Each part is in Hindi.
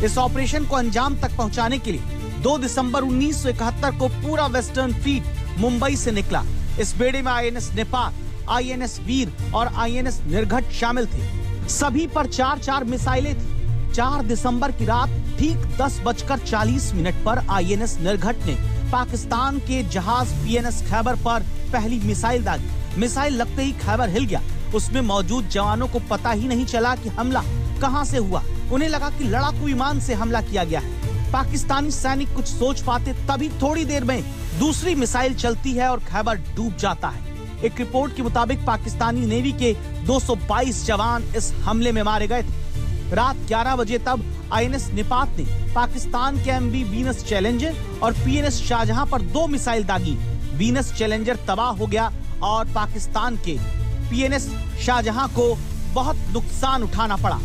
इस ऑपरेशन को अंजाम तक पहुंचाने के लिए 2 दिसंबर 1971 को पूरा वेस्टर्न फ्लीट मुंबई से निकला। इस बेड़े में आईएनएस नेपाल, आईएनएस वीर और आईएनएस निर्घट शामिल थे। सभी पर 4-4 मिसाइलें थी। 4 दिसंबर की रात ठीक 10:40 पर आईएनएस निर्घट ने पाकिस्तान के जहाज पीएनएस खैबर पर पहली मिसाइल दागी। मिसाइल लगते ही खैबर हिल गया। उसमें मौजूद जवानों को पता ही नहीं चला कि हमला कहां से हुआ। उन्हें लगा कि लड़ाकू विमान से हमला किया गया है। पाकिस्तानी सैनिक कुछ सोच पाते तभी थोड़ी देर में दूसरी मिसाइल चलती है और खैबर डूब जाता है। एक रिपोर्ट के मुताबिक पाकिस्तानी नेवी के 222 जवान इस हमले में मारे गए थे। रात 11 बजे तब आईएनएस निपात ने पाकिस्तान के एमवी वीनस चैलेंजर और पीएनएस शाहजहां पर 2 मिसाइल दागी। वीनस चैलेंजर तबाह हो गया और पाकिस्तान के पीएनएस शाहजहां को बहुत नुकसान उठाना पड़ा।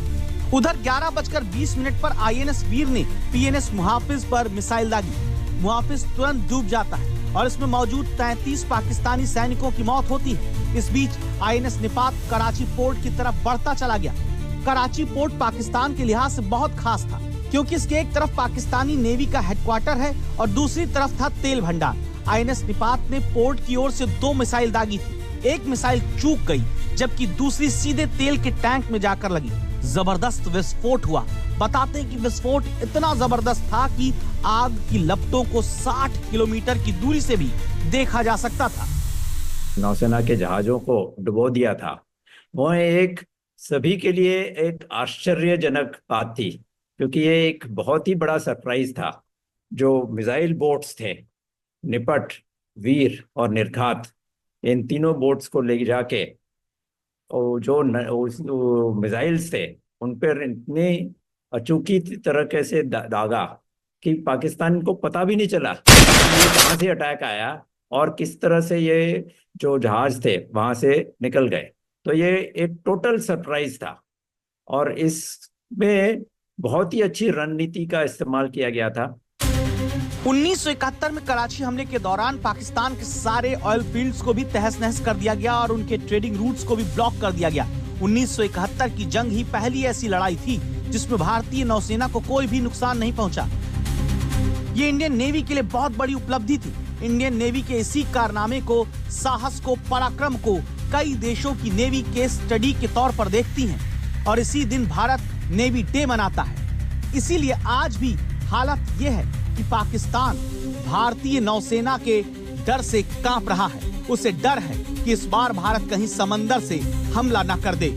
उधर 11:20 पर आईएनएस वीर ने पीएनएस मुहाफिज पर मिसाइल दागी। मुहाफिज तुरंत डूब जाता है और इसमें मौजूद 33 पाकिस्तानी सैनिकों की मौत होती है। इस बीच आईएनएस निपात कराची पोर्ट की तरफ बढ़ता चला गया। कराची पोर्ट पाकिस्तान के लिहाज से बहुत खास था, क्योंकि इसके एक तरफ पाकिस्तानी नेवी का हेडक्वार्टर है और दूसरी तरफ था तेल भंडार। आईएनएस निपात ने पोर्ट की ओर से 2 मिसाइल दागी थी। एक मिसाइल चूक गई, जबकि दूसरी सीधे तेल के टैंक में जाकर लगी। जबरदस्त विस्फोट हुआ। बताते हैं कि विस्फोट इतना जबरदस्त था कि आग की लपटों को 60 किलोमीटर की दूरी से भी देखा जा सकता था। नौसेना के जहाजों को डुबो दिया था। वो एक सभी के लिए एक आश्चर्यजनक बात थी, क्योंकि ये एक बहुत ही बड़ा सरप्राइज था। जो मिसाइल बोट्स थे, निपट, वीर और निर्घात, इन तीनों बोट्स को ले जाके और जो मिसाइल्स थे उन पर इतनी अचूकी तरीके से दागा कि पाकिस्तान को पता भी नहीं चला कि कहाँ से अटैक आया और किस तरह से ये जो जहाज थे वहां से निकल गए। तो ये एक टोटल सरप्राइज था और इसमें बहुत ही अच्छी रणनीति का इस्तेमाल किया गया था। 1971 में कराची हमले के दौरान पाकिस्तान के सारे ऑयल फील्ड्स को भी तहस नहस कर दिया गया और उनके ट्रेडिंग रूट्स को भी ब्लॉक कर दिया गया। 1971 की जंग ही पहली ऐसी लड़ाई थी जिसमें भारतीय नौसेना को कोई भी नुकसान नहीं पहुंचा। ये इंडियन नेवी के लिए बहुत बड़ी उपलब्धि थी। इंडियन नेवी के इसी कारनामे को, साहस को, पराक्रम को कई देशों की नेवी केस स्टडी के तौर पर देखती हैं और इसी दिन भारत नेवी डे मनाता है। इसीलिए आज भी हालत ये है कि पाकिस्तान भारतीय नौसेना के डर से कांप रहा है। उसे डर है कि इस बार भारत कहीं समंदर से हमला न कर दे।